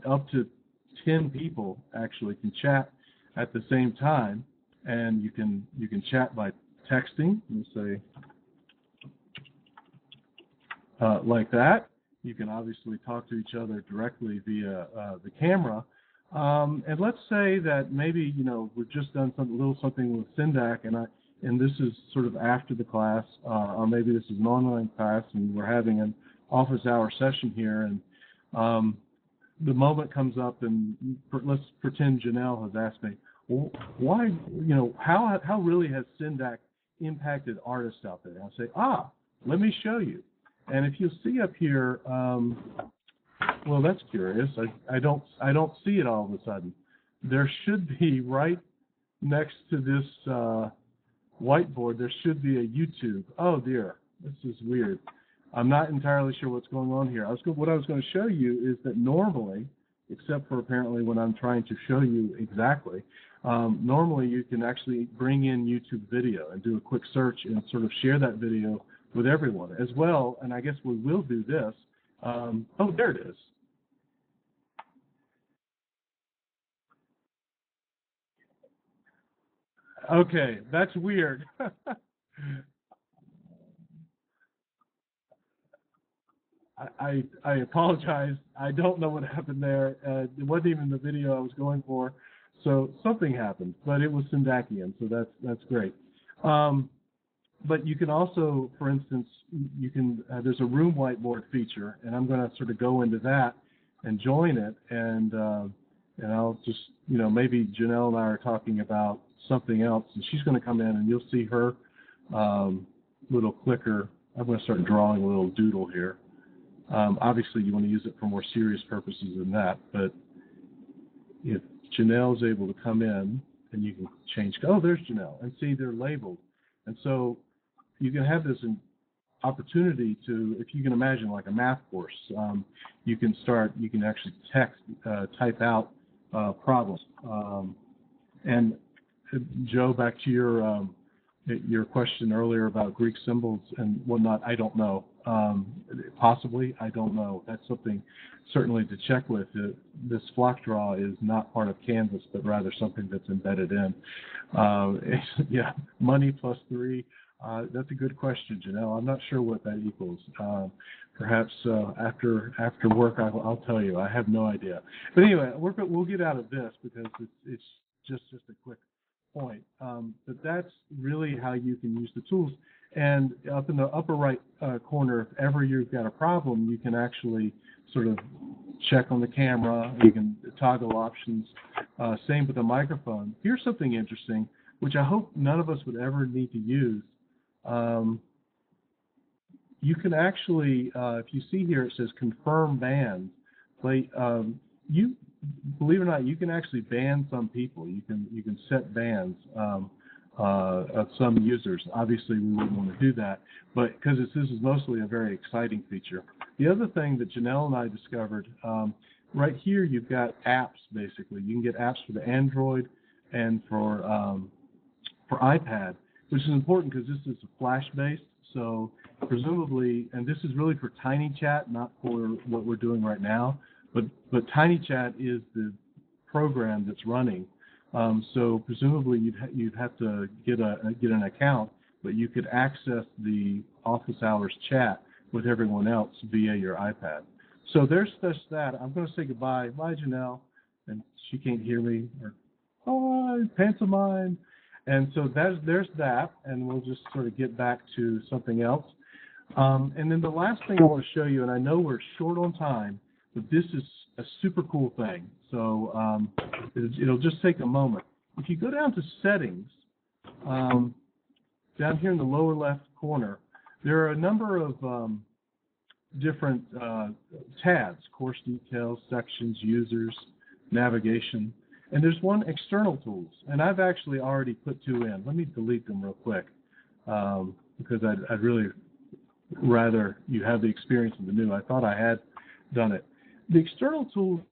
up to 10 people actually, can chat at the same time, and you can chat by texting. Let's say like that. You can obviously talk to each other directly via the camera. And let's say that maybe we've just done a little something with Syndac, and this is sort of after the class, or maybe this is an online class, and we're having an office hour session here, and the moment comes up, and let's pretend Janelle has asked me, well, why, how really has Syndac impacted artists out there? I'll say, let me show you. And if you see up here, well, that's curious. I don't see it all of a sudden. There should be right next to this whiteboard, there should be a YouTube. Oh dear, this is weird. I'm not entirely sure what's going on here. What I was going to show you is that normally, except for apparently when I'm trying to show you exactly, normally you can actually bring in YouTube video and do a quick search and sort of share that video with everyone as well. And I guess we will do this. Oh, there it is. Okay, that's weird. I apologize. I don't know what happened there. It wasn't even the video I was going for. So something happened, but it was Syndacian, so that's great. But you can also, for instance, there's a room whiteboard feature, and I'm going to sort of go into that and join it, and I'll just, maybe Janelle and I are talking about something else, and she's going to come in, and you'll see her little clicker. I'm going to start drawing a little doodle here. Obviously, you want to use it for more serious purposes than that, but if Janelle's able to come in, and you can change, oh, there's Janelle, and see, they're labeled. And so you can have this opportunity to, if you can imagine like a math course, you can actually type out problems. And Joe, back to your question earlier about Greek symbols and whatnot, I don't know. Possibly, I don't know. That's something certainly to check with. This flock draw is not part of Canvas, but rather something that's embedded in. Yeah, money plus 3. That's a good question, Janelle. I'm not sure what that equals. Perhaps after work, I'll tell you. I have no idea. But anyway, we'll get out of this because it's just a quick point. But that's really how you can use the tools. And up in the upper right corner, if ever you've got a problem, you can actually sort of check on the camera. You can toggle options. Same with the microphone. Here's something interesting, which I hope none of us would ever need to use. You can actually, if you see here, it says confirm bans. You believe it or not, you can actually ban some people. You can set bans of some users. Obviously, we wouldn't want to do that, but because this is mostly a very exciting feature. The other thing that Janelle and I discovered, right here, you've got apps. Basically, you can get apps for the Android and for iPad, which is important because this is Flash-based. So presumably, and this is really for TinyChat, not for what we're doing right now, but TinyChat is the program that's running. So presumably you'd have to get an account, but you could access the office hours chat with everyone else via your iPad. So there's just that. I'm going to say goodbye. Bye, Janelle. And she can't hear me. Or, oh, pantomime. And so there's that, and we'll just sort of get back to something else. And then the last thing I want to show you, and I know we're short on time, but this is a super cool thing. So it'll just take a moment. If you go down to settings, down here in the lower left corner, there are a number of different tabs: course details, sections, users, navigation. And there's one, external tools, and I've actually already put 2 in. Let me delete them real quick because I'd really rather you have the experience of the new. I thought I had done it. The external tools,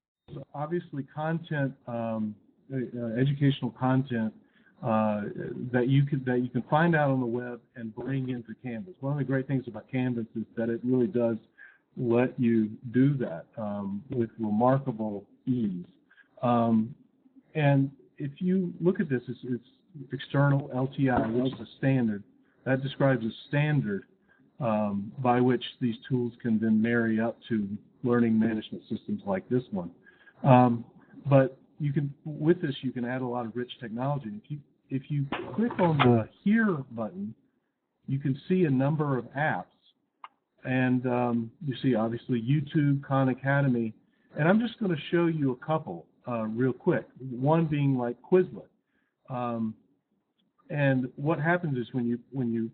obviously, content, educational content that you can find out on the web and bring into Canvas. One of the great things about Canvas is that it really does let you do that with remarkable ease. And if you look at this, it's external LTI, which is a standard. That describes a standard by which these tools can then marry up to learning management systems like this one. But you can, with this, you can add a lot of rich technology. If you click on the Here button, you can see a number of apps. And you see, obviously, YouTube, Khan Academy. And I'm just going to show you a couple real quick, one being like Quizlet. And what happens is when you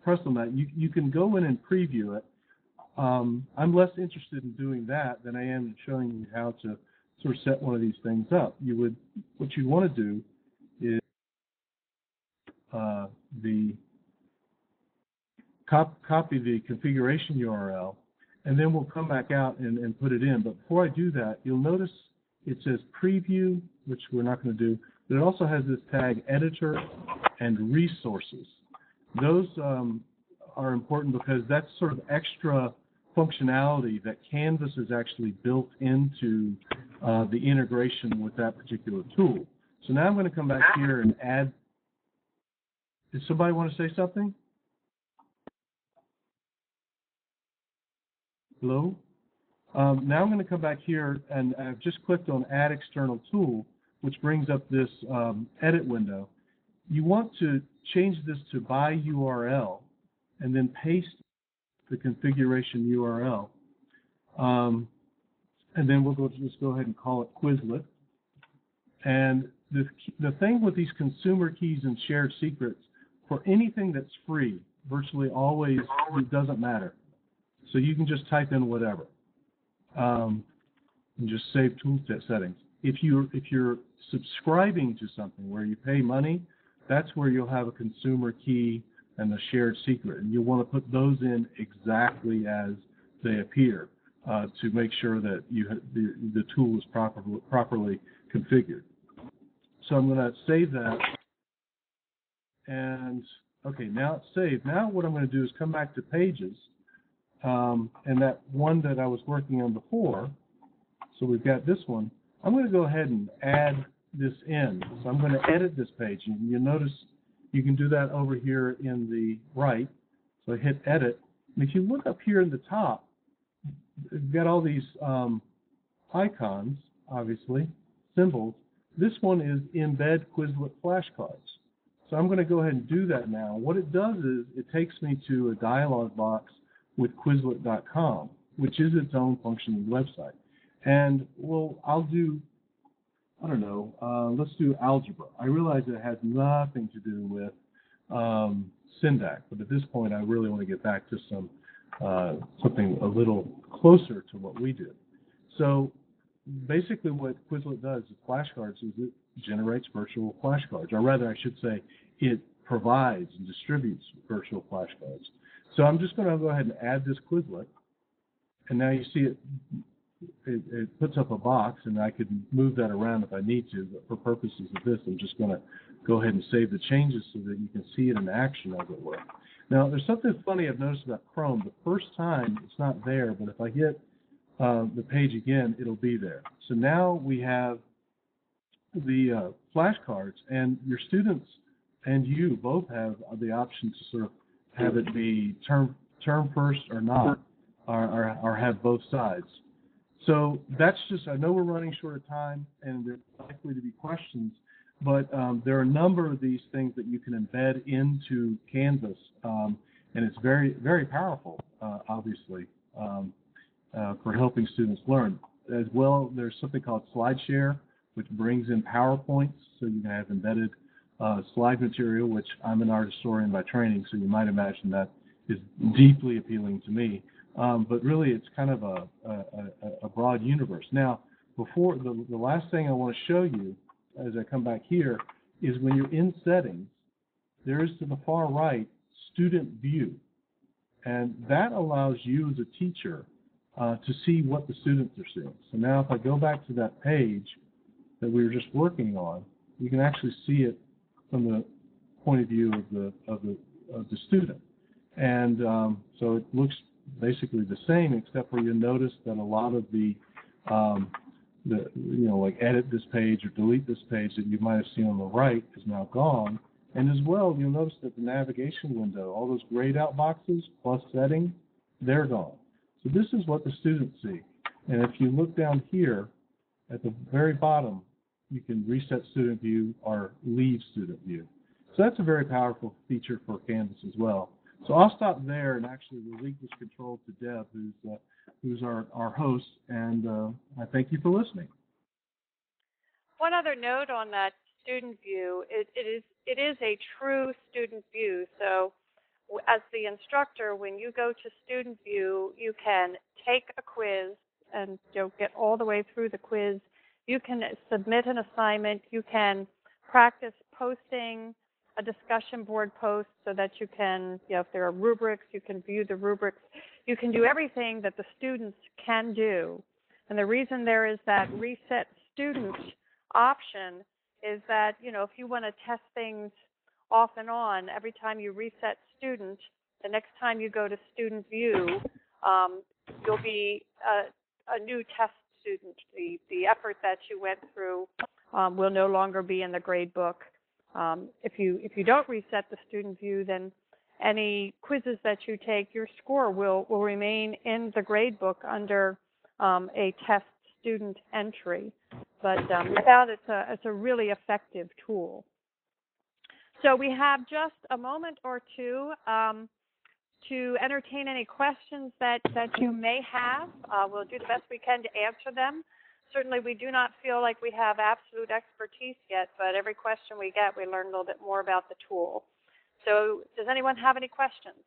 press on that, you can go in and preview it. I'm less interested in doing that than I am in showing you how to sort of set one of these things up. What you want to do is copy the configuration URL, and then we'll come back out and put it in. But before I do that, you'll notice it says preview, which we're not going to do, but it also has this tag editor and resources. Those are important because that's sort of extra functionality that Canvas has actually built into the integration with that particular tool. So now I'm going to come back here and add. Did somebody want to say something? Hello? Now I'm going to come back here, and I've just clicked on Add External Tool, which brings up this edit window. You want to change this to by URL, and then paste the configuration URL. And then we'll just go ahead and call it Quizlet. And the thing with these consumer keys and shared secrets, for anything that's free, virtually always, it doesn't matter. So you can just type in whatever. And just save toolset settings. If you're subscribing to something where you pay money, that's where you'll have a consumer key and a shared secret, and you'll want to put those in exactly as they appear to make sure that the tool is properly configured. So I'm going to save that, and okay, now it's saved. Now what I'm going to do is come back to Pages, and that one that I was working on before, so we've got this one, I'm going to go ahead and add this in. So I'm going to edit this page, and you'll notice you can do that over here in the right. So I hit edit, and if you look up here in the top, you've got all these icons, obviously, symbols. This one is embed Quizlet flashcards. So I'm going to go ahead and do that now. What it does is it takes me to a dialog box with Quizlet.com, which is its own functioning website. And I'll do, I don't know, let's do algebra. I realize it has nothing to do with Syndac, but at this point I really want to get back to something a little closer to what we do. So basically what Quizlet does with flashcards is it generates virtual flashcards, or rather I should say it provides and distributes virtual flashcards. So I'm just going to go ahead and add this Quizlet, and now you see it puts up a box, and I could move that around if I need to, but for purposes of this I'm just going to go ahead and save the changes so that you can see it in action, as it were. Now there's something funny I've noticed about Chrome. The first time it's not there, but if I hit the page again, it'll be there. So now we have the flashcards, and your students and you both have the option to sort of have it be term first or not, or have both sides. So that's just, I know we're running short of time, and there's likely to be questions, but there are a number of these things that you can embed into Canvas, and it's very, very powerful, obviously, for helping students learn. As well, there's something called SlideShare, which brings in PowerPoints, so you can have embedded slide material, which I'm an art historian by training, so you might imagine that is deeply appealing to me. But really, it's kind of a broad universe. Now, before the last thing I want to show you, as I come back here, is when you're in settings, there is to the far right, student view. And that allows you as a teacher to see what the students are seeing. So now if I go back to that page that we were just working on, you can actually see it from the point of view of the student. And so it looks basically the same, except for you notice that a lot of the like edit this page or delete this page that you might have seen on the right is now gone. And as well, you'll notice that the navigation window, all those grayed out boxes plus settings, they're gone. So this is what the students see. And if you look down here at the very bottom, you can reset student view or leave student view. So that's a very powerful feature for Canvas as well. So I'll stop there and actually relinquish control to Deb, who's our host, and I thank you for listening. One other note on that student view, it is a true student view. So as the instructor, when you go to student view, you can take a quiz and get all the way through the quiz. You can submit an assignment. You can practice posting a discussion board post so that you can, if there are rubrics, you can view the rubrics. You can do everything that the students can do. And the reason there is that reset student option is that, if you want to test things off and on, every time you reset student, the next time you go to student view, you'll be a new test student. The effort that you went through will no longer be in the grade book. If you don't reset the student view, then any quizzes that you take, your score will remain in the grade book under a test student entry. But we found it's a really effective tool. So we have just a moment or two to entertain any questions that you may have. We'll do the best we can to answer them. Certainly, we do not feel like we have absolute expertise yet, but every question we get, we learn a little bit more about the tool. So does anyone have any questions?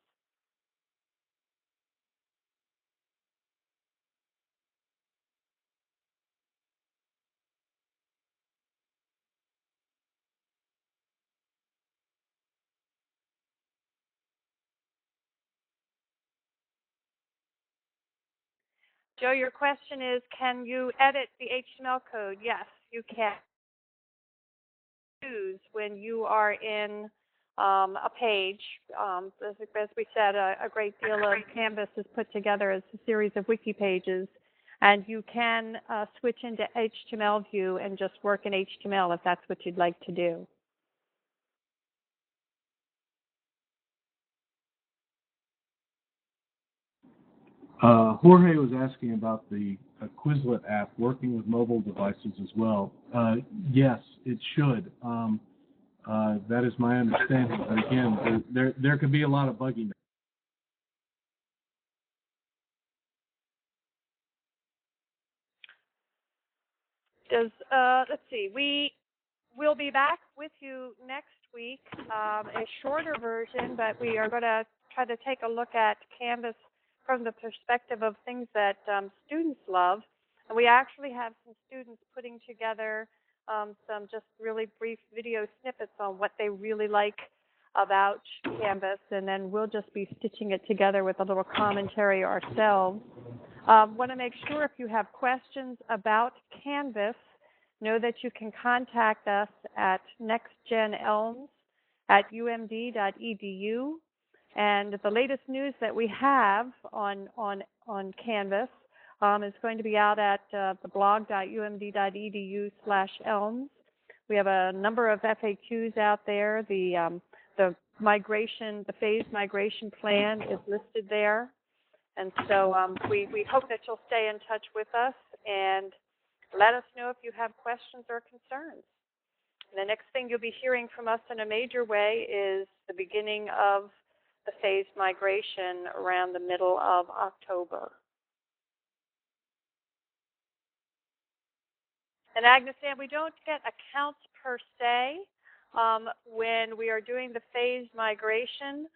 Joe, your question is, can you edit the HTML code? Yes, you can. When you are in a page. As we said, a great deal of Canvas is put together as a series of wiki pages, and you can switch into HTML view and just work in HTML if that's what you'd like to do. Jorge was asking about the Quizlet app working with mobile devices as well. Yes, it should. That is my understanding. But again, there could be a lot of bugginess. Let's see. We'll be back with you next week, a shorter version, but we are going to try to take a look at Canvas from the perspective of things that students love. And we actually have some students putting together some just really brief video snippets on what they really like about Canvas, and then we'll just be stitching it together with a little commentary ourselves. Want to make sure if you have questions about Canvas, know that you can contact us at nextgenelms@umd.edu. And the latest news that we have on Canvas is going to be out at the blog.umd.edu/elms. We have a number of FAQs out there. The phased migration plan is listed there. And so we hope that you'll stay in touch with us and let us know if you have questions or concerns. And the next thing you'll be hearing from us in a major way is the beginning of the phased migration around the middle of October. And Agnes, Ann, we don't get accounts per se when we are doing the phased migration.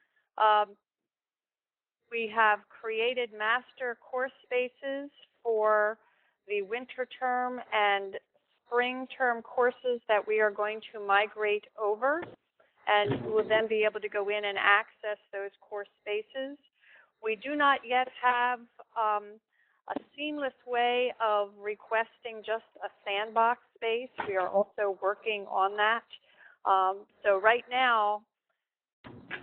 We have created master course spaces for the winter term and spring term courses that we are going to migrate over, and you will then be able to go in and access those course spaces. We do not yet have a seamless way of requesting just a sandbox space. We are also working on that. So right now,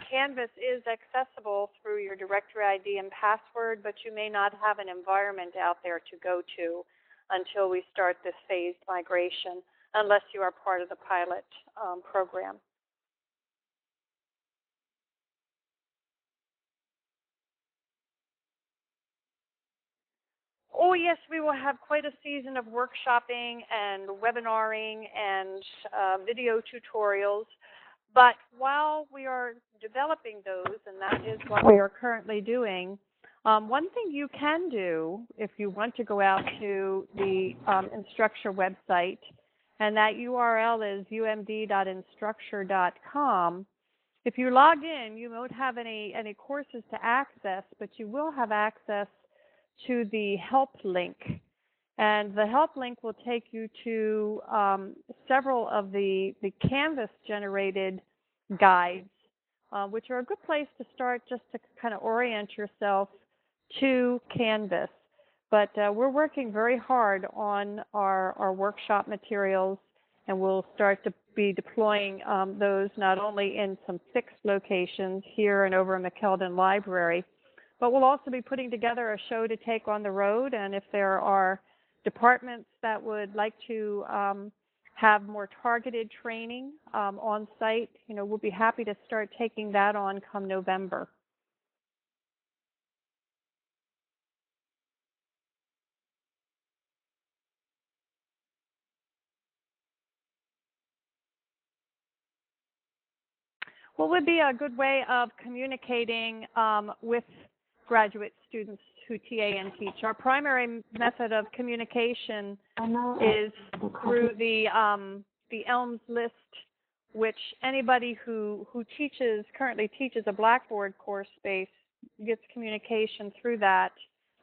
Canvas is accessible through your directory ID and password, but you may not have an environment out there to go to until we start this phased migration, unless you are part of the pilot program. Oh, yes, we will have quite a season of workshopping and webinaring and video tutorials. But while we are developing those, and that is what we are currently doing, one thing you can do if you want to go out to the Instructure website, and that URL is umd.instructure.com. If you log in, you won't have any courses to access, but you will have access to the help link. And the help link will take you to several of the Canvas-generated guides, which are a good place to start just to kind of orient yourself to Canvas. But we're working very hard on our workshop materials, and we'll start to be deploying those not only in some fixed locations here and over in McKeldin Library, but we'll also be putting together a show to take on the road. And if there are departments that would like to have more targeted training on site, we'll be happy to start taking that on come November. What would be a good way of communicating with graduate students who TA and teach? Our primary method of communication is through the ELMS list, which anybody who currently teaches a Blackboard course space gets communication through that,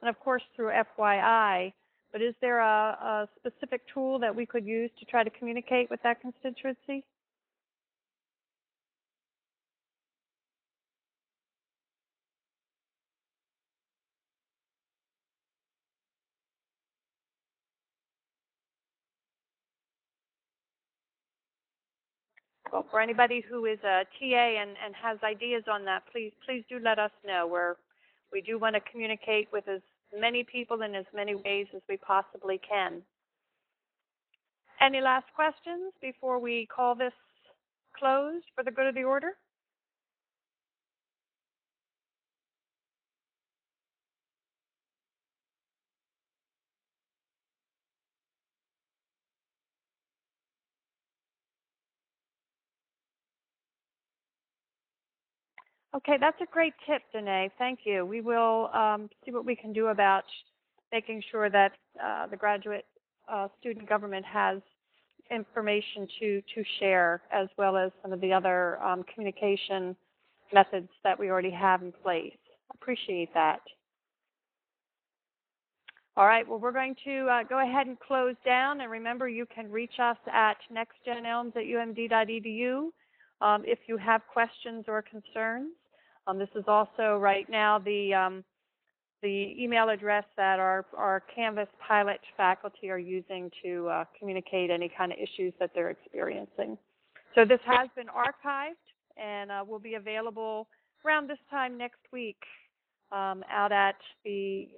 and of course through FYI. But is there a specific tool that we could use to try to communicate with that constituency? Well, for anybody who is a TA and has ideas on that, please do let us know. We do want to communicate with as many people in as many ways as we possibly can. Any last questions before we call this closed for the good of the order? Okay, that's a great tip, Danae. Thank you. We will see what we can do about making sure that the graduate student government has information to share, as well as some of the other communication methods that we already have in place. Appreciate that. All right, well, we're going to go ahead and close down. And remember, you can reach us at nextgenelms@umd.edu if you have questions or concerns. This is also right now the email address that our Canvas pilot faculty are using to communicate any kind of issues that they're experiencing. So this has been archived and will be available around this time next week out at the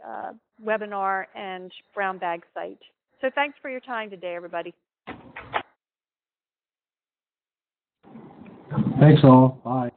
webinar and Brown Bag site. So thanks for your time today, everybody. Thanks all. Bye.